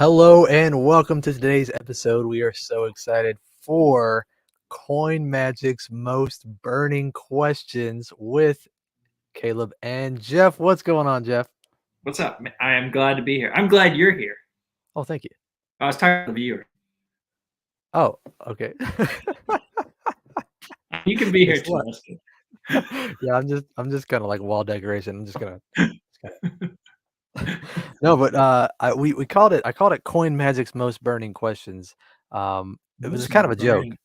Hello and welcome to today's episode. We are so excited for Coin Magic's most burning questions with Caleb and Jeff. What's going on, Jeff? What's up? I am glad to be here. I'm glad you're here. Oh, thank you. I was talking to the viewer. Oh, okay. You can be here Guess too. what? That's good. Yeah, I'm just kind of like wall decoration. I'm just gonna. No, but we called it. I called it Coin Magic's most burning questions. It was Most kind of a joke. burning.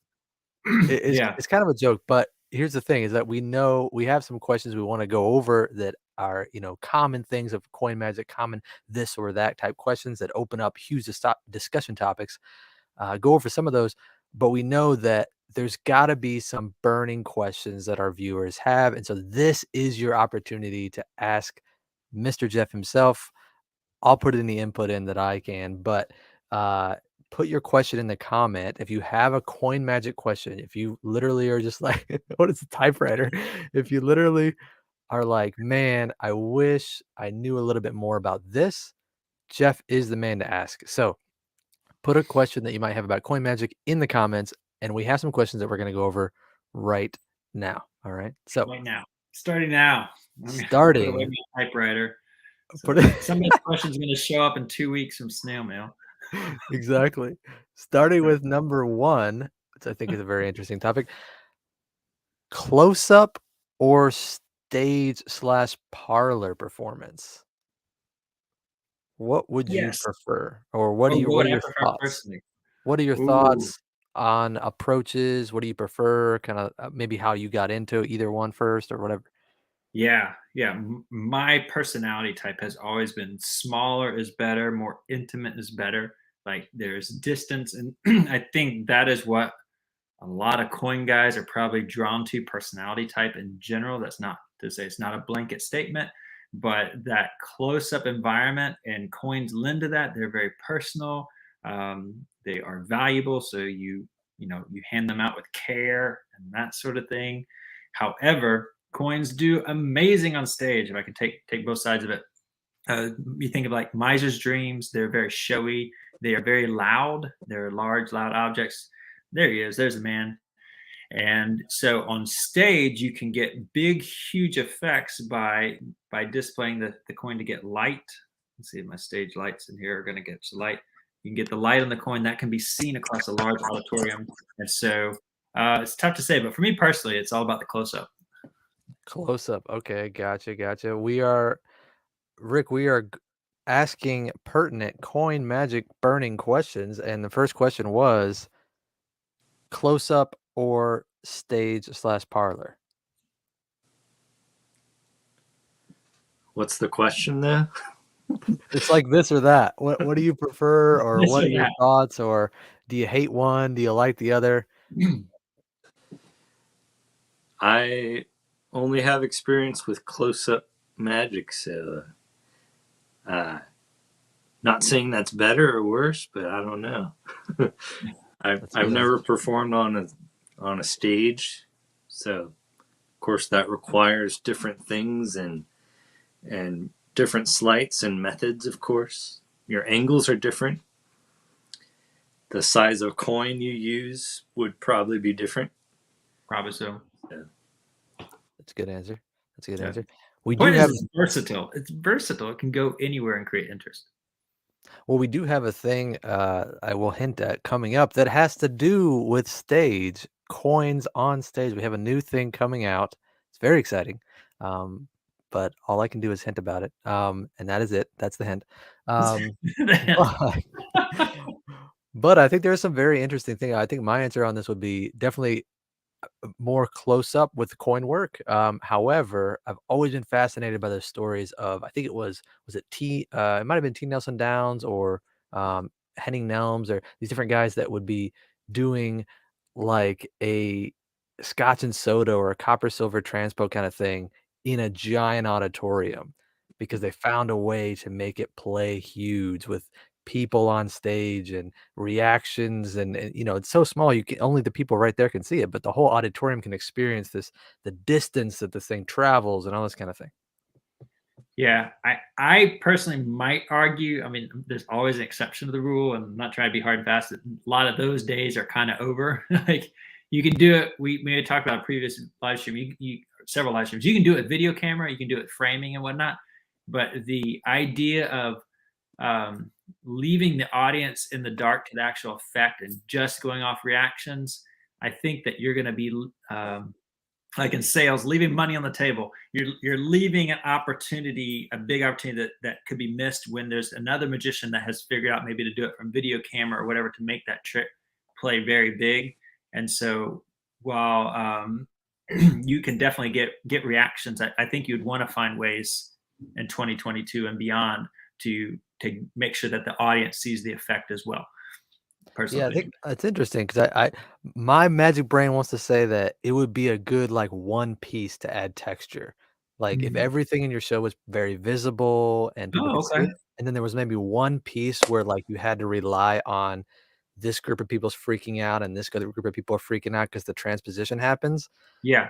It's Yeah. it's kind of a joke, but here's the thing: is that we know we have some questions we want to go over that are common things of coin magic, common this or that type questions that open up huge discussion topics. Go over some of those, but we know that there's got to be some burning questions that our viewers have, and so this is your opportunity to ask Mr. Jeff himself. I'll put any input in that I can, but uh, put your question in the comment. If you have a coin magic question, if you literally are just like, what is a typewriter? If you literally are like, man, I wish I knew a little bit more about this, Jeff is the man to ask. So put a question that you might have about coin magic in the comments, and we have some questions that we're going to go over right now. All right. So Right now. Starting now. I'm gonna put away starting, my typewriter. put So it. some of these questions are going to show up in 2 weeks from snail mail. Exactly. Starting with number one, which I think is a very interesting topic. Close up or stage slash parlor performance? What would you Yes. prefer? Or what Oh, are what what are would I your prefer thoughts? personally? What are your Ooh. thoughts on approaches? What do you prefer? Kind of maybe how you got into either one first or whatever. Yeah. Yeah. My personality type has always been smaller is better, more intimate is better. Like there's distance. And I think that is what a lot of coin guys are probably drawn to personality type in general. That's not to say it's not a blanket statement, but that close up environment and coins lend to that. They're very personal. They are valuable. So you hand them out with care and that sort of thing. However, coins do amazing on stage. If I can take both sides of it, you think of like miser's dreams. They're very showy. They are very loud. They're large, loud objects. There he is. There's a man. And so on stage, you can get big, huge effects by displaying the coin to get light. Let's see if my stage lights in here are going to get light. You can get the light on the coin that can be seen across a large auditorium. And so it's tough to say, but for me personally, it's all about the close up. Close up. Okay, gotcha. Rick, we are asking pertinent coin magic burning questions. And the first question was close up or stage slash parlor? What's the question there? It's like this or that. What do you prefer, or This what or are your thoughts, or do you hate one? Do you like the other? that. I only have experience with close-up magic, so not saying that's better or worse, but I don't know. I've never performed on a stage, so of course that requires different things and different sleights and methods. Of course, your angles are different. The size of coin you use would probably be different. Probably so. That's a good answer. That's a good Yeah. answer. We do Point have is, it's versatile. It's versatile. It can go anywhere and create interest. well, we do have a thing I will hint at coming up that has to do with stage coins on stage. We have a new thing coming out. It's very exciting. But all I can do is hint about it. And that is it. That's the hint. But, but I think there's some very interesting thing. I think my answer on this would be definitely more close up with the coin work. However, I've always been fascinated by the stories of I think was it it might have been T. Nelson Downs or Henning Nelms or these different guys that would be doing like a scotch and soda or a copper silver transpo kind of thing in a giant auditorium because they found a way to make it play huge with people on stage and reactions and it's so small you can only the people right there can see it, but the whole auditorium can experience the distance that this thing travels and all this kind of thing. Yeah, I personally might argue. I mean, there's always an exception to the rule, and I'm not trying to be hard and fast. A lot of those days are kind of over. Like you can do it. We had talked about a previous live stream. You several live streams. You can do it with video camera. You can do it framing and whatnot. But the idea of um, leaving the audience in the dark to the actual effect and just going off reactions, I think that you're going to be like in sales, leaving money on the table. You're leaving an opportunity, a big opportunity that could be missed when there's another magician that has figured out maybe to do it from video camera or whatever to make that trick play very big. And so while you can definitely get reactions, I think you'd want to find ways in 2022 and beyond to make sure that the audience sees the effect as well. Personal Yeah, I opinion. think it's interesting because I my magic brain wants to say that it would be a good, like, one piece to add texture. Like, if Mhm. everything in your show was very visible and people Oh, could see okay. it, and then there was maybe one piece where, like, you had to rely on this group of people's freaking out and this other group of people are freaking out because the transposition happens, Yeah.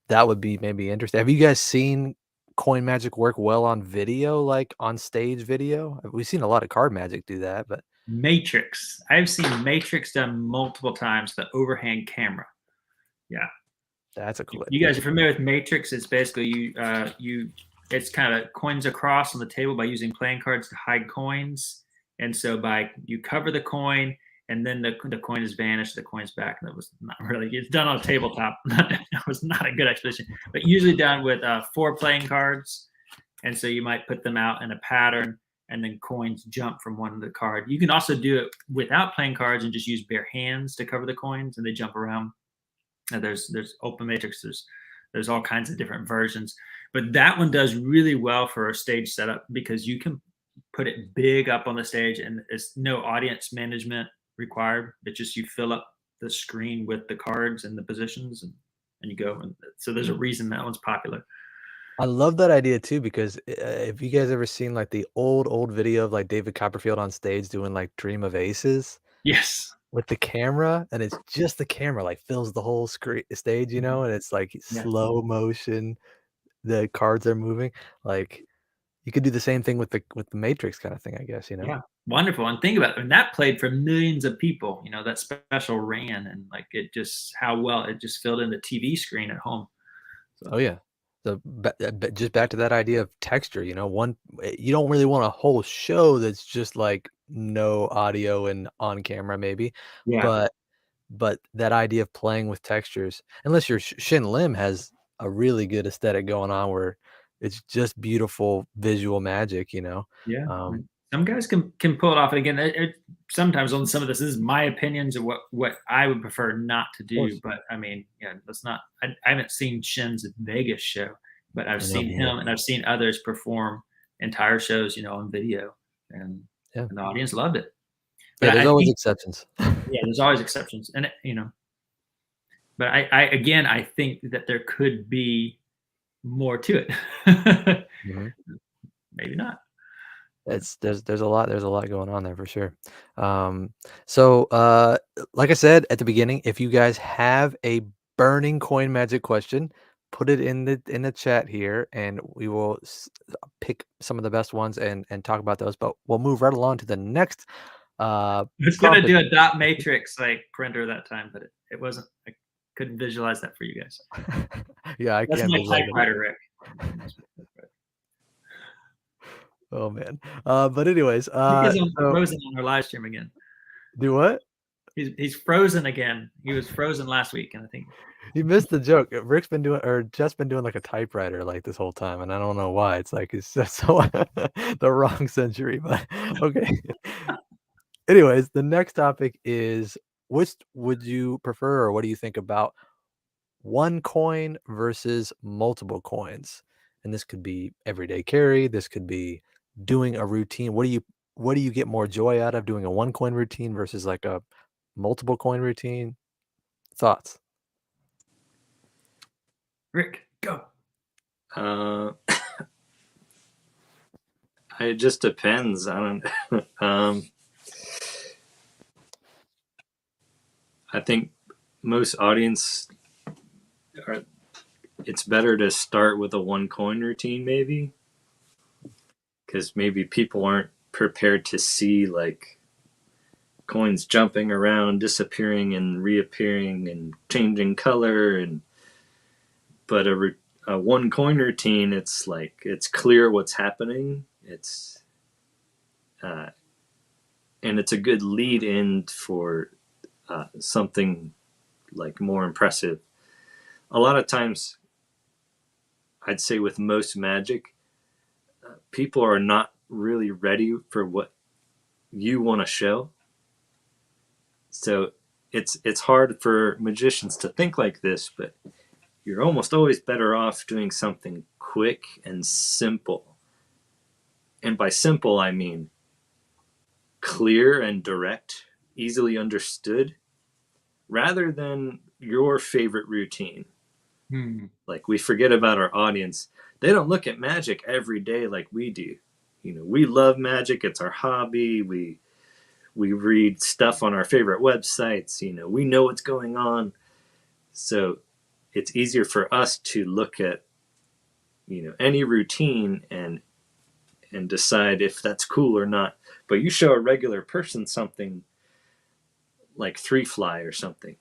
that would be maybe interesting. Have you guys seen coin magic work well on video, like, on stage video? We've seen a lot of card magic do that, but Matrix. I've seen Matrix done multiple times, the overhand camera. Yeah. that's a If cool you that's guys a are familiar with Matrix, it's basically it's kind of coins across on the table by using playing cards to hide coins. And so by you cover the coin and then the coin is vanished, the coin's back. And that was not really, it's done on a tabletop. That was not a good explanation, but usually done with 4 playing cards. And so you might put them out in a pattern and then coins jump from one to the card. You can also do it without playing cards and just use bare hands to cover the coins and they jump around. And there's open matrix, there's all kinds of different versions. But that one does really well for a stage setup because you can put it big up on the stage and it's no audience management required. It's just you fill up the screen with the cards and the positions and you go. And so there's a reason that one's popular. I love that idea too because if you guys ever seen like the old video of like David Copperfield on stage doing like Dream of Aces Yes. with the camera, and it's just the camera like fills the whole screen stage, you know, and it's like Yeah. slow motion, the cards are moving. Like you could do the same thing with the Matrix kind of thing, I guess, you know. Yeah, wonderful, and think about it, and that played for millions of people, that special ran and, like, it just how well it just filled in the TV screen at home, so Oh yeah. So but just back to that idea of texture, you know, you don't really want a whole show that's just like no audio and on camera maybe, yeah, but that idea of playing with textures, unless your Shin Lim has a really good aesthetic going on where it's just beautiful visual magic, you know? yeah, Um, some guys can pull it off, and again, sometimes on some of this is my opinions of what I would prefer not to of do, course. but, I mean, yeah, let's not I haven't seen Shin's Vegas show, but I've I know seen me neither. him and I've seen others perform entire shows, on video, and Yeah. and the audience loved it, but Yeah, there's I always think exceptions. yeah, there's always exceptions, and, but I again, I think that there could be more to it. Mhm. Maybe not. Yeah. There's a lot going on there for sure. So like I said at the beginning, if you guys have a burning coin magic question, put it in the chat here and we will pick some of the best ones and talk about those. But we'll move right along to the next I was gonna topic. do a dot matrix like printer that time, but it wasn't. I couldn't visualize that for you guys. Yeah, I That's can't my visualize it. typewriter, Rick. Oh man. But anyways, Rick is on so frozen on our live stream again. do what? He's frozen again. He was frozen last week, and I think You missed the joke. Rick's been doing or Jeff's been doing like a typewriter like this whole time, and I don't know why. It's like it's just so the wrong century, but okay. Anyways, the next topic is which would you prefer or what do you think about one coin versus multiple coins? And this could be everyday carry, this could be doing a routine. What do you get more joy out of doing a one coin routine versus like a multiple coin routine? Thoughts? Rick, go. Uh, it just depends. I don't. I think most audience are. It's better to start with a one coin routine, maybe, because maybe people aren't prepared to see like coins jumping around, disappearing and reappearing and changing color. And but a one coin routine, it's like it's clear what's happening. It's and it's a good lead in for something like more impressive. A lot of times, I'd say with most magic, people are not really ready for what you want to show. So it's hard for magicians to think like this, but you're almost always better off doing something quick and simple. And by simple, I mean clear and direct, easily understood, rather than your favorite routine. Like, we forget about our audience. They don't look at magic every day like we do. You know, we love magic. It's our hobby. We read stuff on our favorite websites. You know, we know what's going on. So it's easier for us to look at, you know, any routine and decide if that's cool or not. But you show a regular person something like three fly or something,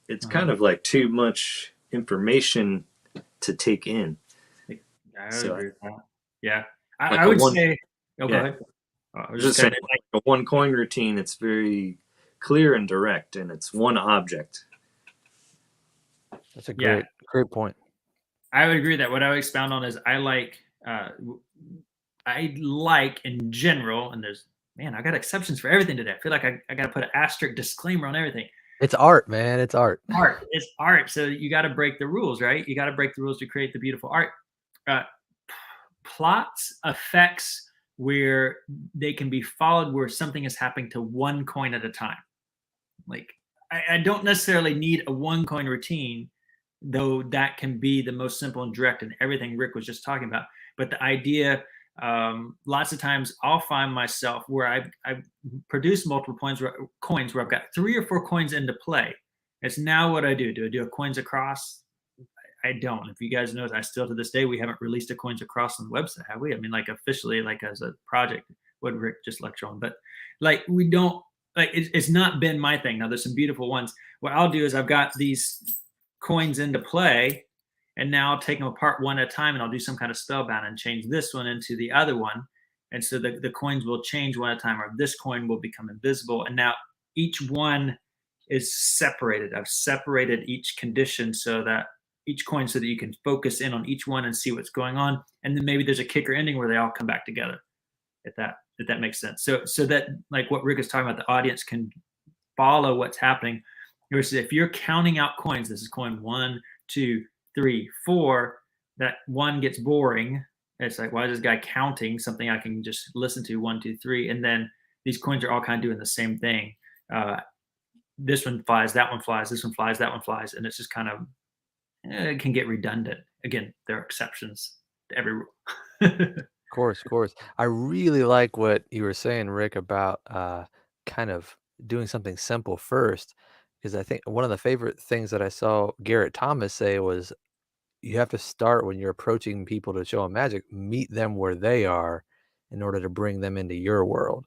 it's kind of like too much information to take in. I So, agree with that. Yeah. like I would say, oh, go yeah. ahead. I was just saying, like a one coin routine, it's very clear and direct, and it's one object. That's a great point. I would agree that what I would expound on is I like in general, and there's, man, I got exceptions for everything today. I feel like I got to put an asterisk disclaimer on everything. It's art, man. It's art. It's art. So you got to break the rules, right? You got to break the rules to create the beautiful art. Plots, effects where they can be followed, where something is happening to one coin at a time. Like, I don't necessarily need a one coin routine, though that can be the most simple and direct and everything Rick was just talking about. But the idea, lots of times I'll find myself where I've produced multiple coins where I've got 3 or 4 coins into play. It's now what I do. Do I do a coins across? I don't. If you guys know, I still to this day, we haven't released a coins across on the website, have we? I mean, like officially, like as a project, what Rick just lectured on. But like, we don't, like, it's not been my thing. Now there's some beautiful ones. What I'll do is I've got these coins into play, and now I'll take them apart one at a time, and I'll do some kind of spellbound and change this one into the other one. And so the coins will change one at a time, or this coin will become invisible. And now each one is separated. I've separated each condition so that each coin, so that you can focus in on each one and see what's going on. And then maybe there's a kicker ending where they all come back together. If that makes sense. So that, like what Rick is talking about, the audience can follow what's happening. Versus if you're counting out coins, this is coin 1, 2, 3, 4, that one gets boring. It's like, why is this guy counting something I can just listen to? 1, 2, 3. And then these coins are all kind of doing the same thing. This one flies, that one flies, this one flies, that one flies. And it's just kind of, it can get redundant. Again, there are exceptions to every rule. Of course. I really like what you were saying, Rick, about kind of doing something simple first, because I think one of the favorite things that I saw Garrett Thomas say was, you have to start when you're approaching people to show them magic, meet them where they are in order to bring them into your world.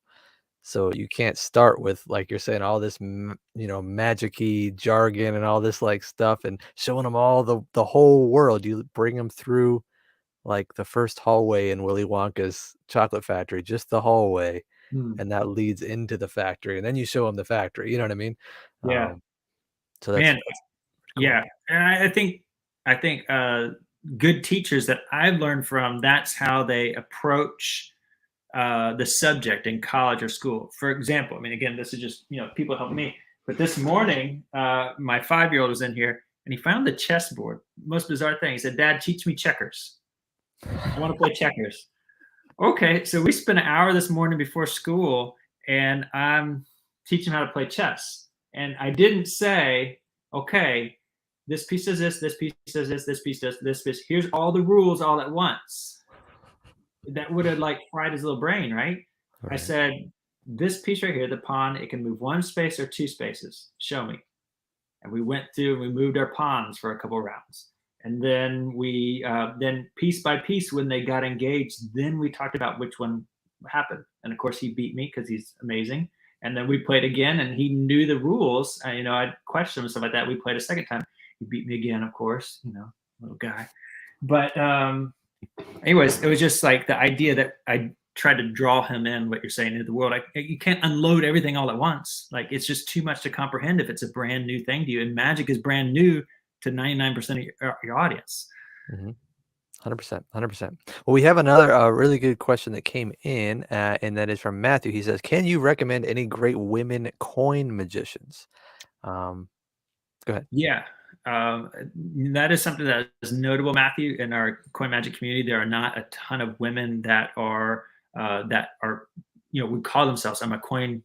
So you can't start with, like you're saying, all this, magic-y jargon and all this like stuff and showing them all the whole world. You bring them through like the first hallway in Willy Wonka's chocolate factory, just the hallway. And that leads into the factory. And then you show them the factory. You know what I mean? Yeah. So that's, Man, that's cool. yeah. And I think good teachers that I've learned from, that's how they approach the subject in college or school. For example, I mean, again, this is just, people help me. But this morning, my 5-year-old was in here and he found the chessboard. Most bizarre thing. He said, "Dad, teach me checkers. I want to play checkers." Okay, so we spent an hour this morning before school, and I'm teaching him how to play chess. And I didn't say, okay, this piece does this piece does this piece does this piece. Here's all the rules all at once. That would have like fried his little brain, right? I said, this piece right here, the pawn, it can move 1 space or 2 spaces. Show me. And we went through and we moved our pawns for a couple rounds. And then we then piece by piece, when they got engaged, then we talked about which one happened. And of course, he beat me because he's amazing. And then we played again, and he knew the rules. I'd question him and stuff like that. We played a second time. He beat me again, of course. Little guy. But anyways, it was just like the idea that I tried to draw him in, what you're saying, into the world. You can't unload everything all at once. Like, it's just too much to comprehend if it's a brand new thing to you. And magic is brand new to 99% of your audience. 100%. Well, we have another really good question that came in, and that is from Matthew. He says, can you recommend any great women coin magicians? Go ahead. Yeah. That is something that is notable, Matthew. In our coin magic community, there are not a ton of women that are would call themselves, I'm a coin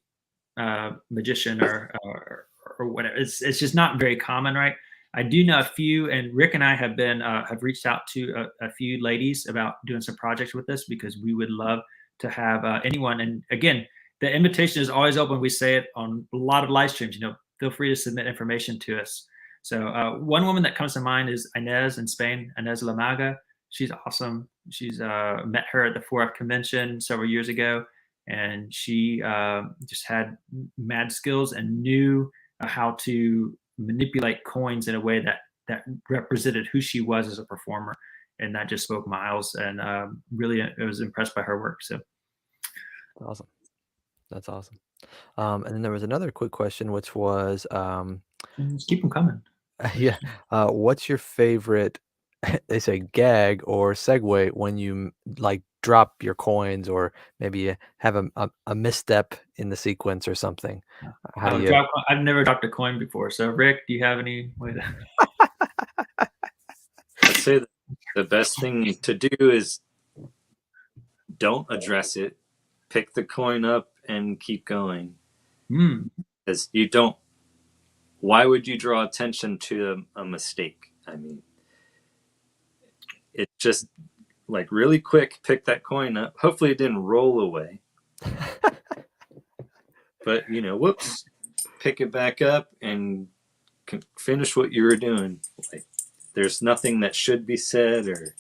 magician or whatever. It's just not very common, right? I do know a few, and Rick and I have reached out to a few ladies about doing some projects with us, because we would love to have anyone. And again, the invitation is always open. We say it on a lot of live streams. Feel free to submit information to us. So one woman that comes to mind is Inez in Spain, Inez Lamaga. She's awesome. She's met her at the 4F convention several years ago, and she just had mad skills and knew how to manipulate coins in a way that represented who she was as a performer, and that just spoke miles. And really, I was impressed by her work. So awesome. That's awesome. And then there was another quick question, which was, just keep them coming. Yeah. What's your favorite, they say, gag or segue when you like drop your coins, or maybe you have a misstep in the sequence or something? How do you? I've never dropped a coin before. So Rick, do you have any way to? I'd say the best thing to do is don't address it. Pick the coin up and keep going. Because you don't. Why would you draw attention to a mistake? I mean, it's just like really quick, pick that coin up. Hopefully it didn't roll away. But, whoops, pick it back up and finish what you were doing. Like, there's nothing that should be said, or,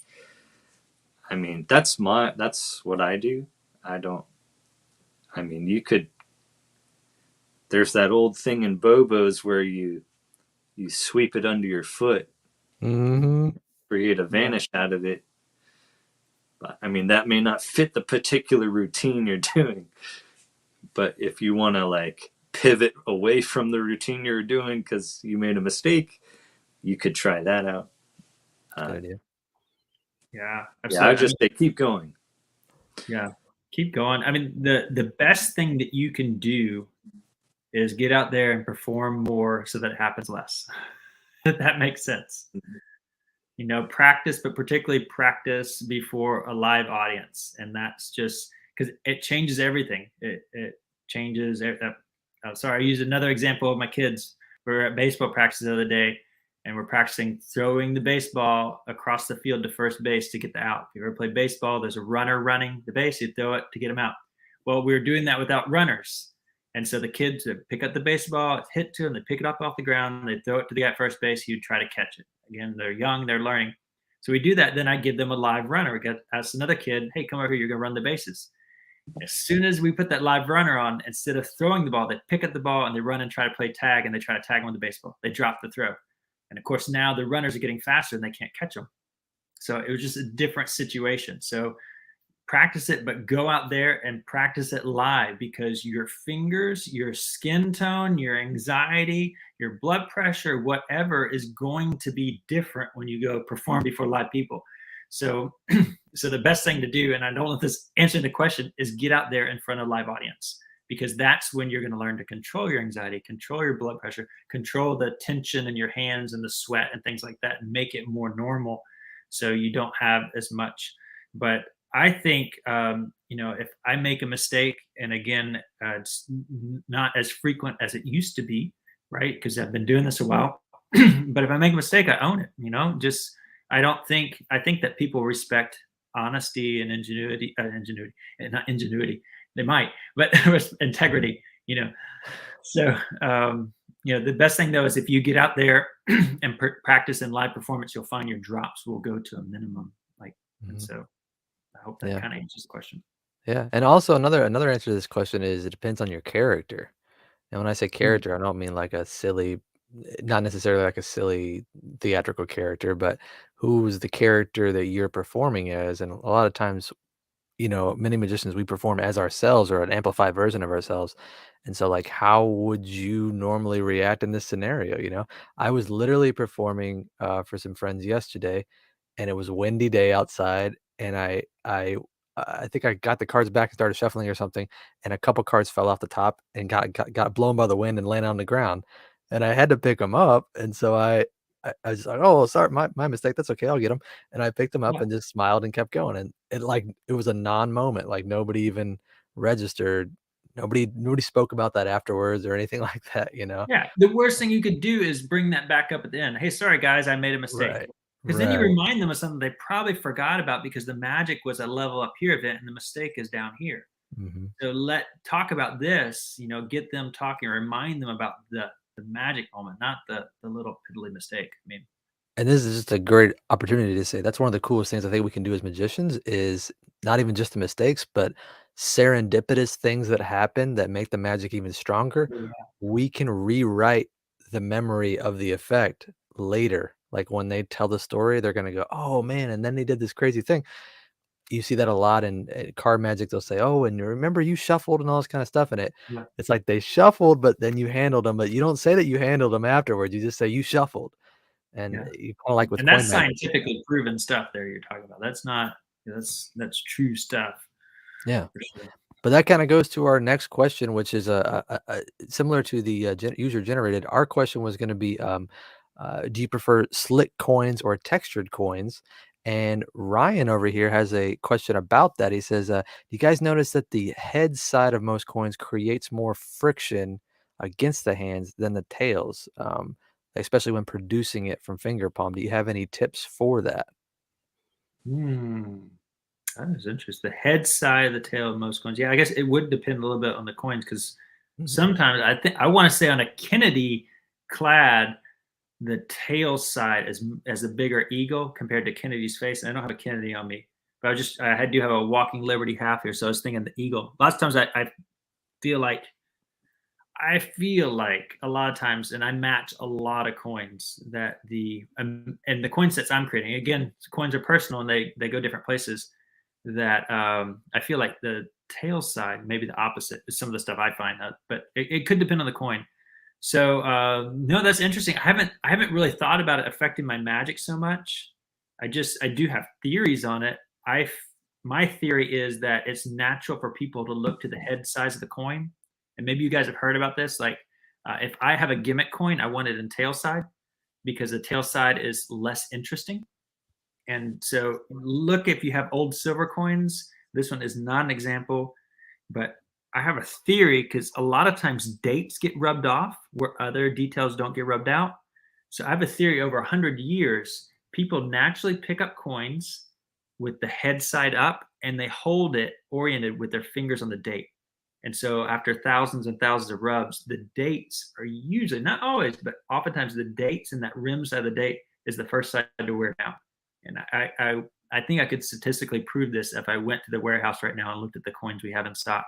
I mean, that's what I do. You could, there's that old thing in Bobos where you sweep it under your foot for you to vanish out of it. But I mean, that may not fit the particular routine you're doing. But if you want to like pivot away from the routine you're doing because you made a mistake, you could try that out. Good idea. Yeah, absolutely. I just say keep going. Yeah, keep going. I mean, the best thing that you can do is get out there and perform more so that it happens less. If that makes sense. Practice, but particularly practice before a live audience. And that's just because it changes everything. It changes. I used another example of my kids. We were at baseball practice the other day, and we're practicing throwing the baseball across the field to first base to get the out. If you ever played baseball, there's a runner running the base. You throw it to get him out. Well, we were doing that without runners. And so the kids would pick up the baseball, it's hit to them, they pick it up off the ground, they throw it to the guy at first base, he'd try to catch it. Again, they're young, they're learning. So we do that, then I give them a live runner. We ask another kid, hey, come over here, you're gonna run the bases. As soon as we put that live runner on, instead of throwing the ball, they pick up the ball and they run and try to play tag, and they try to tag him with the baseball. They drop the throw. And of course, now the runners are getting faster and they can't catch them. So it was just a different situation. So practice it, but go out there and practice it live, because your fingers, your skin tone, your anxiety, your blood pressure, whatever is going to be different when you go perform before live people. So the best thing to do, and I don't know if this answering the question, is get out there in front of a live audience, because that's when you're going to learn to control your anxiety, control your blood pressure, control the tension in your hands and the sweat and things like that, and make it more normal so you don't have as much. But I think, if I make a mistake, and again, it's not as frequent as it used to be, right? Because I've been doing this a while. But if I make a mistake, I own it, I think that people respect honesty and ingenuity, not ingenuity. They might, but integrity, So The best thing though is if you get out there and practice in live performance, you'll find your drops will go to a minimum. And Mhm. so I hope that Yeah. kind of answers the question. Yeah. And also another answer to this question is it depends on your character. And when I say Mm. character, I don't mean like a silly, not necessarily like a silly theatrical character, but who's the character that you're performing as. And a lot of times, many magicians, we perform as ourselves or an amplified version of ourselves. And so, like, how would you normally react in this scenario? I was literally performing for some friends yesterday, and it was a windy day outside, and I think I got the cards back and started shuffling or something, and a couple cards fell off the top and got blown by the wind and landed on the ground, and I had to pick them up, and so I was like, "Oh, sorry, my mistake, that's okay, I'll get them," and I picked them up Yeah. and just smiled and kept going, and it was a non-moment, like, nobody even registered, nobody spoke about that afterwards or anything like that, you know? Yeah. The worst thing you could do is bring that back up at the end. Hey, sorry guys, I made a mistake. Right, Because then you right, remind them of something they probably forgot about because the magic was a level up here event and the mistake is down here. mhm. So talk about this, get them talking, remind them about the magic moment, not the little piddly mistake. I mean, And this is just a great opportunity to say that's one of the coolest things I think we can do as magicians is not even just the mistakes, but serendipitous things that happen that make the magic even stronger. yeah, We can rewrite the memory of the effect later. Like when they tell the story, they're going to go, "Oh man, and then they did this crazy thing." You see that a lot in card magic. They'll say, "Oh, and remember you shuffled and all this kind of stuff." And yeah, it's like they shuffled, but then you handled them, but you don't say that you handled them afterwards. You just say you shuffled. And yeah. you kinda like with And coin that's magic. scientifically proven stuff there you're talking about. That's not that's true stuff Yeah, for sure. but that kinda goes to our next question, which is, similar to the, user generated. Our question was gonna be, do you prefer slick coins or textured coins? And Ryan over here has a question about that. He says, "Do you guys notice that the head side of most coins creates more friction against the hands than the tails, especially when producing it from finger palm? Do you have any tips for that?" Hmm. That is interesting. The head side of the tail of most coins. Yeah, I guess it would depend a little bit on the coins because Mhm. sometimes I want to say on a Kennedy clad, the tail side is as a bigger eagle compared to Kennedy's face. And I don't have a Kennedy on me, but I do have a Walking Liberty half here, so I was thinking the eagle. Lots of times feel like I feel like a lot of times, and I match a lot of coins that and the coin sets I'm creating. Again, coins are personal and they go different places. That I feel like the tail side, maybe the opposite, is some of the stuff I find out, but it could depend on the coin. So no, that's interesting. I haven't really thought about it affecting my magic so much. I do have theories on it. My theory is that it's natural for people to look to the head size of the coin, and maybe you guys have heard about this. Like if I have a gimmick coin, I want it in tail side because the tail side is less interesting. And so look if you have old silver coins. This one is not an example, but I have a theory because a lot of times dates get rubbed off where other details don't get rubbed out. So I have a theory over 100 years, people naturally pick up coins with the head side up and they hold it oriented with their fingers on the date. And so after thousands and thousands of rubs, the dates are usually, not always, but oftentimes the dates and that rim side of the date is the first side to wear down. And I think I could statistically prove this if I went to the warehouse right now and looked at the coins we have in stock.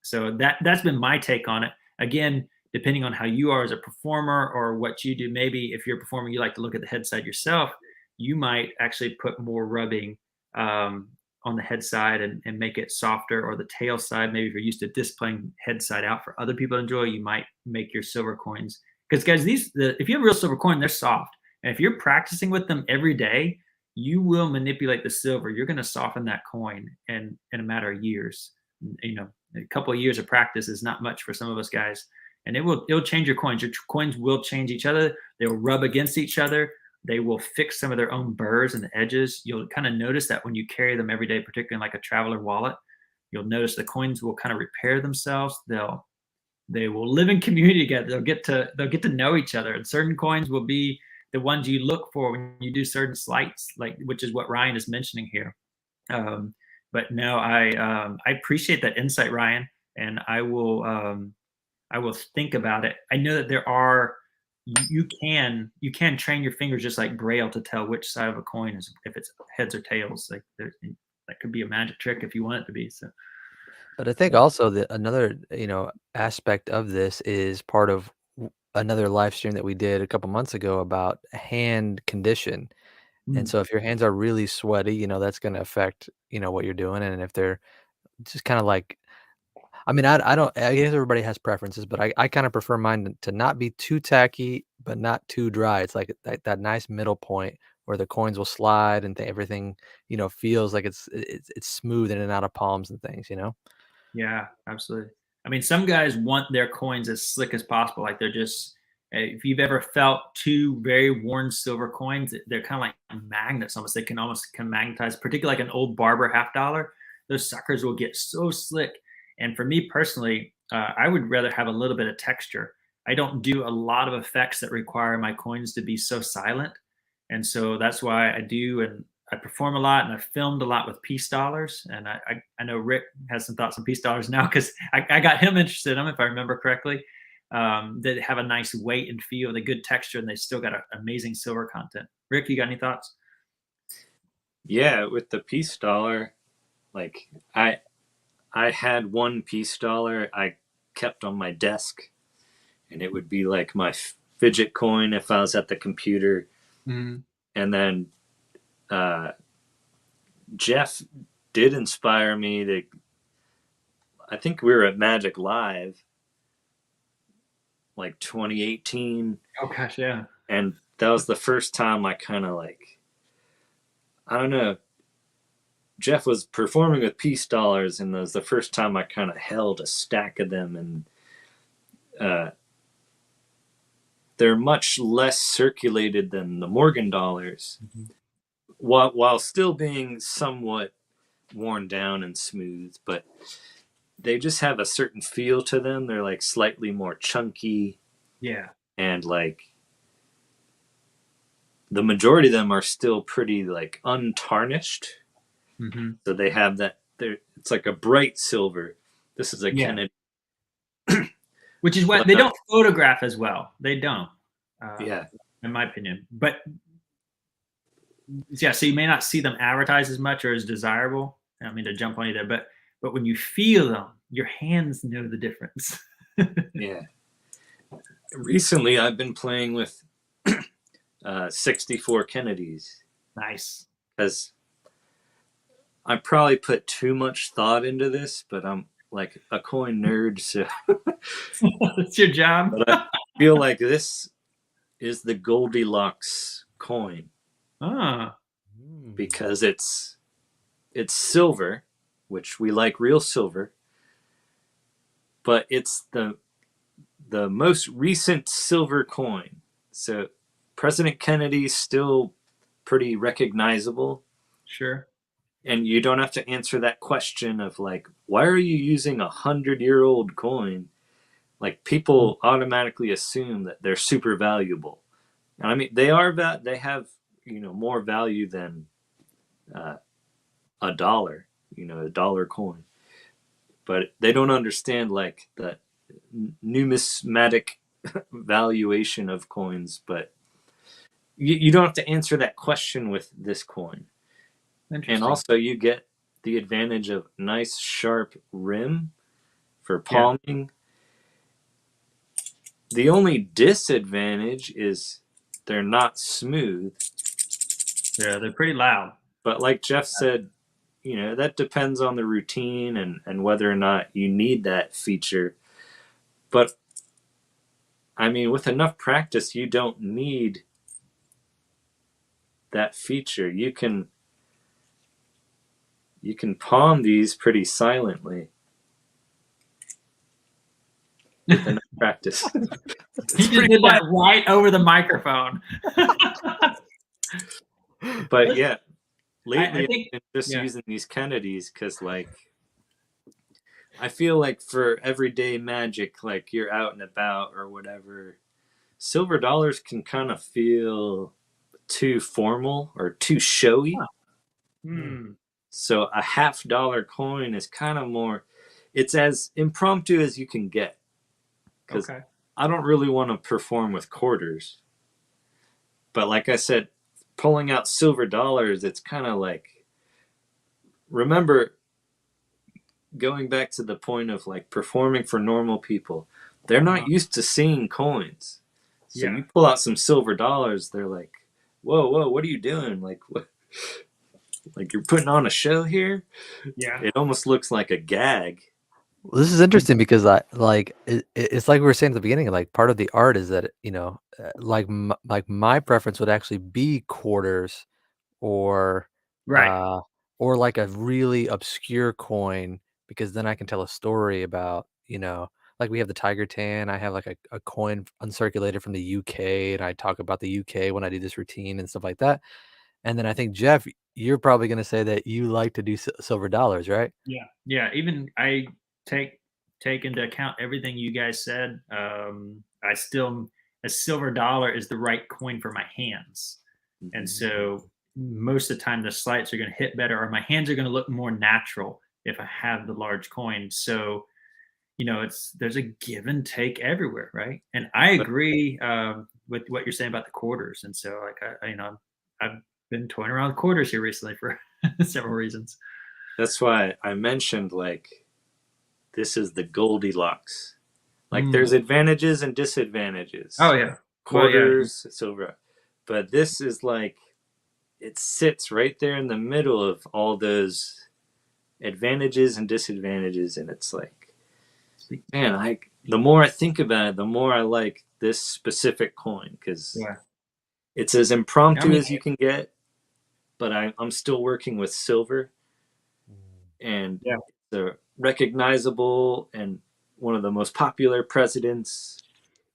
So that's been my take on it. Again, depending on how you are as a performer or what you do, maybe if you're performing, you like to look at the head side yourself, you might actually put more rubbing on the head side and make it softer, or the tail side. Maybe if you're used to displaying head side out for other people to enjoy, you might make your silver coins. Because guys, if you have a real silver coin, they're soft. And if you're practicing with them every day, you will manipulate the silver. You're going to soften that coin in a matter of years. A couple of years of practice is not much for some of us guys, and it'll change your coins. Your coins will change each other. They'll rub against each other. They will fix some of their own burrs and the edges. You'll kind of notice that when you carry them every day, particularly in like a traveler wallet, you'll notice the coins will kind of repair themselves. They will live in community together. They'll get to know each other, and certain coins will be the ones you look for when you do certain sleights, like which is what Ryan is mentioning here. But no, I appreciate that insight, Ryan, and I will think about it. I know that there are you can train your fingers just like Braille to tell which side of a coin is, if it's heads or tails. Like that could be a magic trick if you want it to be. So But I think also that another, aspect of this is part of another live stream that we did a couple months ago about hand condition. And mm, so if your hands are really sweaty, that's going to affect, what you're doing. And if they're just kind of like, I mean, I don't, I guess everybody has preferences, but I kind of prefer mine to not be too tacky, but not too dry. It's like that nice middle point where the coins will slide and everything, feels like it's smooth in and out of palms and things. yeah, absolutely. I mean, some guys want their coins as slick as possible. Like they're just, if you've ever felt two very worn silver coins, they're kind of like magnets almost. They can magnetize, particularly like an old Barber $half. Those suckers will get so slick. And for me personally, I would rather have a little bit of texture. I don't do a lot of effects that require my coins to be so silent. And so that's why I do. And I perform a lot, and I filmed a lot with peace dollars. And I know Rick has some thoughts on peace dollars now, because I got him interested in them, if I remember correctly. That have a nice weight and feel, and a good texture, and they still got amazing silver content. Rick, you got any thoughts? Yeah, with the peace dollar, like I had one peace dollar I kept on my desk, and it would be like my fidget coin if I was at the computer. Mm. And then Jeff did inspire me to. I think we were at Magic Live, like 2018. Oh gosh, yeah. And that was the first time I kind of like, I don't know. Jeff was performing with peace dollars, and that was the first time I kind of held a stack of them, and they're much less circulated than the Morgan dollars, while still being somewhat worn down and smooth, but they just have a certain feel to them. They're like slightly more chunky. Yeah. And like the majority of them are still pretty like untarnished. Mm-hmm. So they have that it's like a bright silver. This is a Kennedy. Which is what they don't photograph as well. They don't. Yeah. In my opinion. But yeah, so you may not see them advertised as much or as desirable. I don't mean to jump on you there, but when you feel them, your hands know the difference. Yeah. Recently, I've been playing with 64 Kennedys. Nice. Because I probably put too much thought into this, but I'm like a coin nerd, so it's your job. But I feel like this is the Goldilocks coin. Because it's silver, which we like real silver, but it's the most recent silver coin. So President Kennedy's still pretty recognizable. Sure. And you don't have to answer that question of like, why are you using 100-year-old coin? Like people automatically assume that they're super valuable. And I mean, they have, more value than a dollar, a dollar coin. But they don't understand like the numismatic valuation of coins. But you don't have to answer that question with this coin. And also you get the advantage of nice sharp rim for palming. Yeah. The only disadvantage is they're not smooth. Yeah, they're pretty loud. But like Jeff said, that depends on the routine and whether or not you need that feature. But I mean, with enough practice, you don't need that feature. You can palm these pretty silently with enough practice. He just did that right over the microphone. But yeah, lately I've been just using these Kennedys because, like, I feel like for everyday magic, like you're out and about or whatever, silver dollars can kind of feel too formal or too showy. So a $50 coin is kind of more, it's as impromptu as you can get. because Okay. I don't really want to perform with quarters. But like I said, pulling out silver dollars, it's kind of like, remember, going back to the point of like performing for normal people, they're not used to seeing coins. So Yeah. you pull out some silver dollars, they're like, whoa, whoa, what are you doing? Like, what? Like you're putting on a show here? Yeah. It almost looks like a gag. Well, this is interesting because it's like we were saying at the beginning. Like part of the art is that like my preference would actually be quarters or Right. uh or like a really obscure coin because then I can tell a story about, like we have the tiger tan. I have like a coin uncirculated from the UK and I talk about the UK when I do this routine and stuff like that. And then I think Jeff, you're probably going to say that you like to do silver dollars, right? Yeah. Yeah. Even I take take into account everything you guys said. I still a silver dollar is the right coin for my hands. And so most of the time the slides are going to hit better or my hands are going to look more natural if I have the large coin. So, there's a give and take everywhere, right? And I But agree with what you're saying about the quarters. And so, like, I've been toying around with quarters here recently for several reasons. that's why I mentioned like this is the Goldilocks. Like Mm. there's advantages and Oh disadvantages. yeah. Well, yeah. Quarters, silver. But this is like it sits right there in the middle of all those advantages and disadvantages, and it's like, man, the more I think about it, the more I like this specific coin because Yeah. it's as I impromptu mean, as you can get, but I'm still working with silver, and yeah. the recognizable and one of the most popular presidents.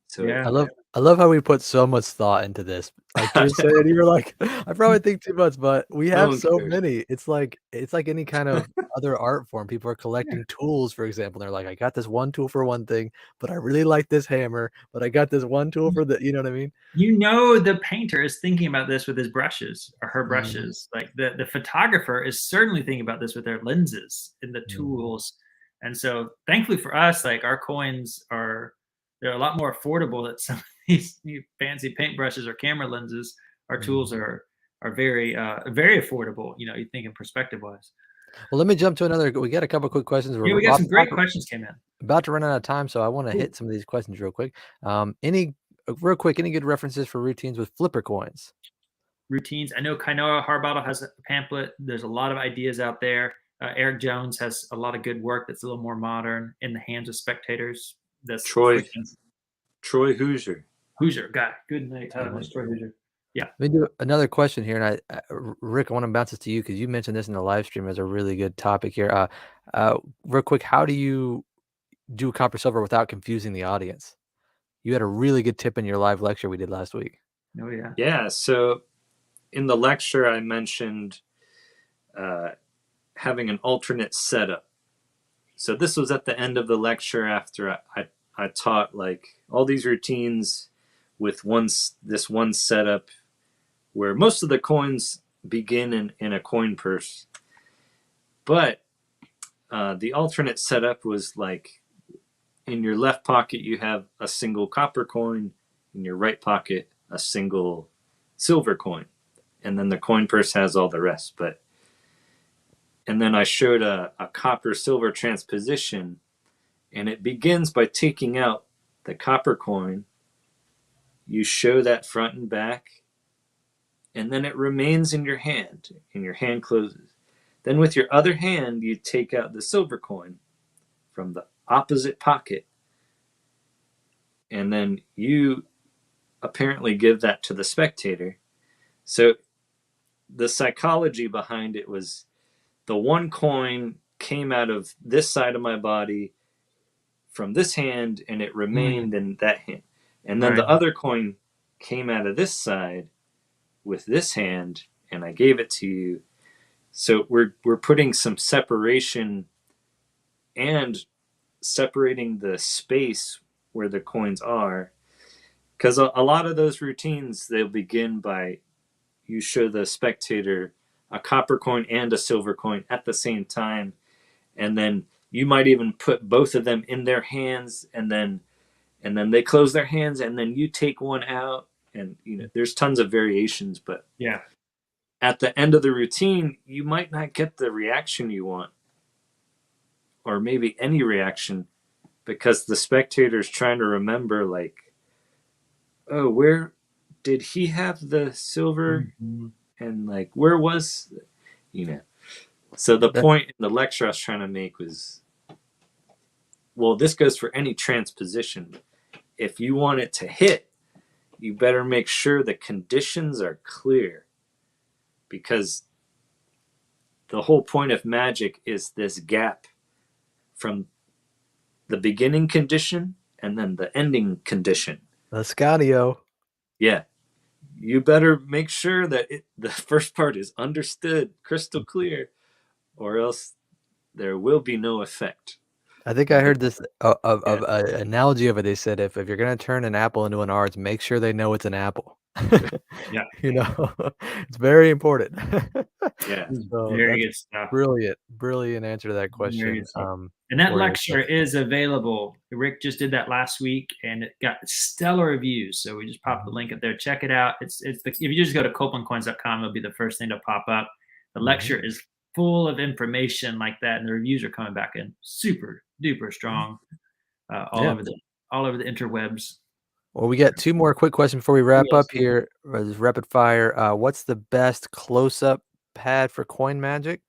So Yeah. I love how we put so much thought into this. Like you're saying, you were like, I probably think too much, but we no have one so cares. many. It's like any kind of other art form. People are Yeah. collecting tools, for example. They're like, I got this one tool for one thing, but I really like this hammer, but I got this one tool for the, you know what I mean? The painter is thinking about this with his brushes or her Mhm, brushes. Like the photographer is certainly thinking about this with their lenses and the mhm, tools. And so thankfully for us, like our coins they're a lot more affordable than some of these new fancy paintbrushes or camera lenses. Our tools mhm. are very very affordable, you think in perspective wise. Well, let me jump to another. We got a couple quick questions. Yeah, We're we got some great questions came in. about to run out of time, so I want to Cool. hit some of these questions real quick. Any real quick, any good references for routines with flipper coins? Routines. I know Kainoa Harbottle has a pamphlet. There's a lot of ideas out there. Eric Jones has a lot of good work that's a little more modern in the hands of spectators. That's Troy freaking Troy Hoosier. Hoosier. Got good night. All right. Miss Troy Hoosier. Yeah. Let me do another question here, and Rick, I want to bounce this to you because you mentioned this in the live stream as a really good topic here. Real quick, how do you do copper silver without confusing the audience? You had a really good tip in your live lecture we did last week. Oh yeah. Yeah, so in the lecture I mentioned uh, having an alternate setup. So this was at the end of the lecture after I taught like all these routines with this one setup where most of the coins begin in a coin purse. But the alternate setup was like in your left pocket you have a single copper coin, in your right pocket a single silver coin, and then the coin purse has all the rest. But and then I showed a copper silver transposition, and it begins by taking out the copper coin. You show that front and back, and then it remains in your hand, and your hand closes. Then with your other hand, you take out the silver coin from the opposite pocket, and then you apparently give that to the spectator. So the psychology behind it was the one coin came out of this side of my body from this hand and it Mm, remained in that hand. And then right. the other coin came out of this side with this hand and I gave it to you. So we're putting some separation and separating the space where the coins are, because a lot of those routines they'll begin by you show the spectator a copper coin and a silver coin at the same time, and then you might even put both of them in their hands and then and then they close their hands, and then you take one out, and there's tons of variations, but Yeah. at the end of the routine, you might not get the reaction you want, or maybe any reaction, because the spectator's trying to remember, like, oh, where did he have the silver? Mm-hmm. And like, where was, So the point in the lecture I was trying to make was, well, this goes for any transposition. If you want it to hit, you better make sure the conditions are clear, because the whole point of magic is this gap from the beginning condition and then the ending condition. The Scadio. Yeah. You better make sure that the first part is understood crystal clear, or else there will be no effect. I think I heard this of an analogy of it. They said if you're gonna turn an apple into an orange, make sure they know it's an apple. Yeah. It's very important. Yeah. So Very that's good stuff. brilliant answer to that question. And that for your lecture is available. Rick just did that last week, and it got stellar reviews. So we just popped the link up there. Check it out. If you just go to copelandcoins.com, it'll be the first thing to pop up. The lecture is full of information like that, and the reviews are coming back in super duper strong, all over the interwebs. Well, we got 2 more quick questions before we wrap up here. Rapid fire. What's the best close-up pad for coin magic?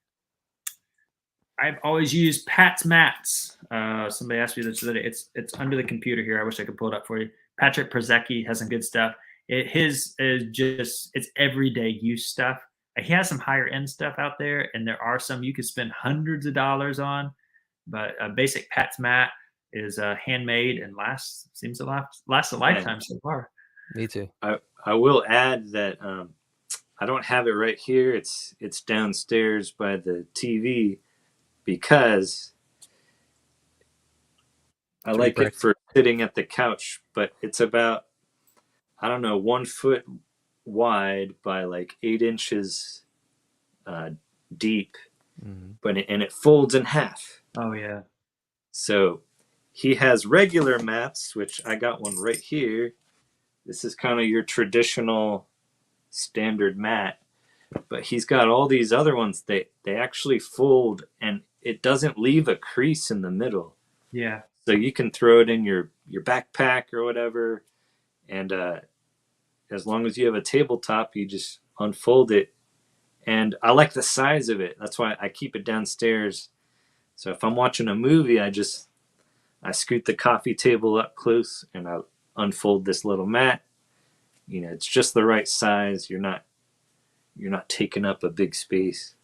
I've always used Pat's Mats. Somebody asked me this today. It's under the computer here. I wish I could pull it up for you. Patrick Przecki has some good stuff. His is just, it's everyday use stuff. He has some higher end stuff out there, and there are some you could spend hundreds of dollars on. But a basic Pat's Mat is handmade and seems to last a lifetime so far. Me too. I will add that I don't have it right here. It's downstairs by the TV, because I like it for sitting at the couch, but it's about, I don't know, 1 foot wide by like 8 inches deep, and it folds in half. Oh yeah. So he has regular mats, which I got one right here. This is kind of your traditional standard mat, but he's got all these other ones. They actually fold, and it doesn't leave a crease in the middle. Yeah. So you can throw it in your backpack or whatever, and as long as you have a tabletop, you just unfold it. And I like the size of it. That's why I keep it downstairs. So if I'm watching a movie, I scoot the coffee table up close, and I unfold this little mat. It's just the right size. You're not taking up a big space.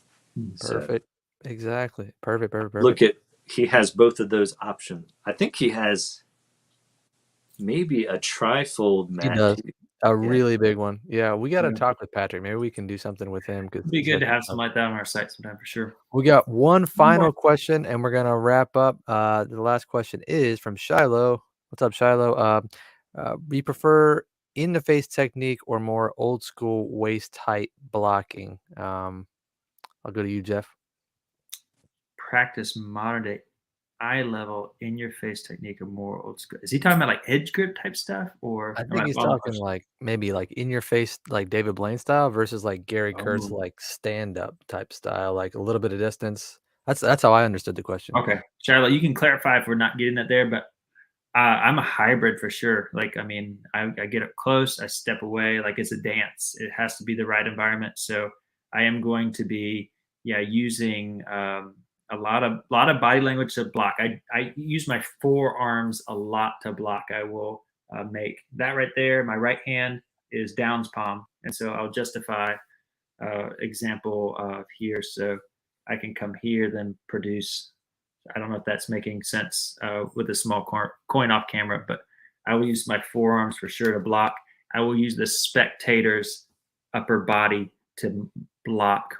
Perfect. So, exactly. Perfect. Look he has both of those options. I think he has maybe a trifold mat. He does. A really big one. Yeah, we got to talk with Patrick. Maybe we can do something with him. It'd be good to have something like that on our site sometime for sure. We got one final question, and we're going to wrap up. The last question is from Shiloh. What's up, Shiloh? We prefer in-the-face technique or more old-school waist-height blocking? I'll go to you, Jeff. Practice modern-day eye-level in-your-face technique or more old school. Is he talking about like edge grip type stuff, or I think he's talking like maybe like in-your-face, like David Blaine style, versus like Gary Kurtz, like stand-up type style, like a little bit of distance. That's how I understood the question. Okay, Charlotte, you can clarify if we're not getting that there, but I'm a hybrid for sure. Like, I mean, I get up close, I step away, like it's a dance. It has to be the right environment. So I am going to be, using a lot of body language to block. I use my forearms a lot to block. I will make that right there. My right hand is Down's palm, and so I'll justify example here. So I can come here, then produce. I don't know if that's making sense with a small coin off camera, but I will use my forearms for sure to block. I will use the spectator's upper body to block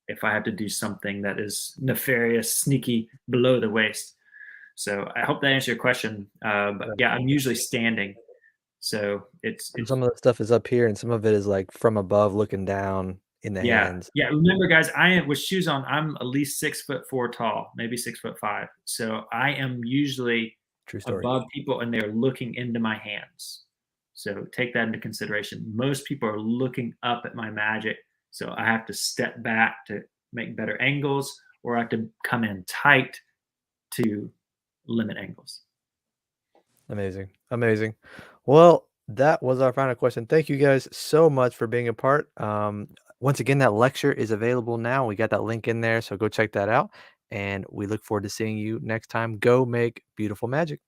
if I have to do something that is nefarious, sneaky below the waist. So I hope that answers your question. But yeah, I'm usually standing. So it's some of the stuff is up here and some of it is like from above looking down in the hands. Yeah. Remember, guys, I am with shoes on, I'm at least 6'4" tall, maybe 6'5". So I am usually True story. above people and they're looking into my hands. So take that into consideration. Most people are looking up at my magic. So I have to step back to make better angles, or I have to come in tight to limit angles. Amazing. Amazing. Well, that was our final question. Thank you guys so much for being a part. Once again, that lecture is available now. We got that link in there, so go check that out. And we look forward to seeing you next time. Go make beautiful magic.